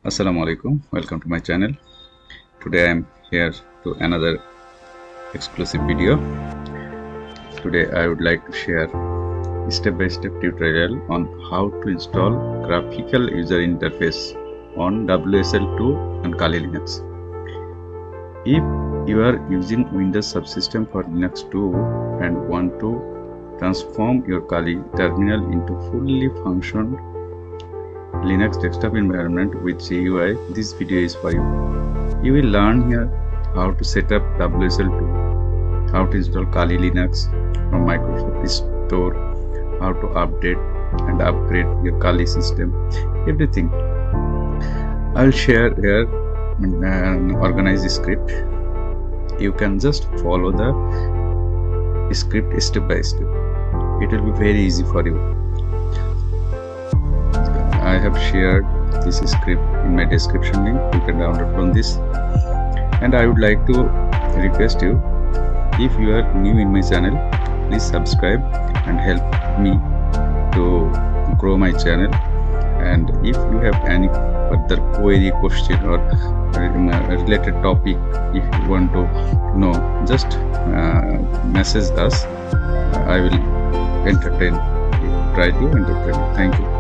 Assalamu alaikum, welcome to my channel. Today I am here to another exclusive video. Today I would like to share step-by-step tutorial on how to install Graphical User Interface on WSL2 and Kali Linux. If you are using Windows Subsystem for Linux 2 and want to transform your Kali terminal into fully functional Linux desktop environment with GUI, this video is for you. You will learn here how to set up WSL2, how to install Kali Linux from Microsoft Store, how to update and upgrade your Kali system, everything. I will share here an organized script. You can just follow the script step by step. It will be very easy for you. I have shared this script in my description link. You can download from this. And I would like to request you, if you are new in my channel, please subscribe and help me to grow my channel. And if you have any further query, question or related topic, if you want to know, just message us. I will try to entertain. Thank you.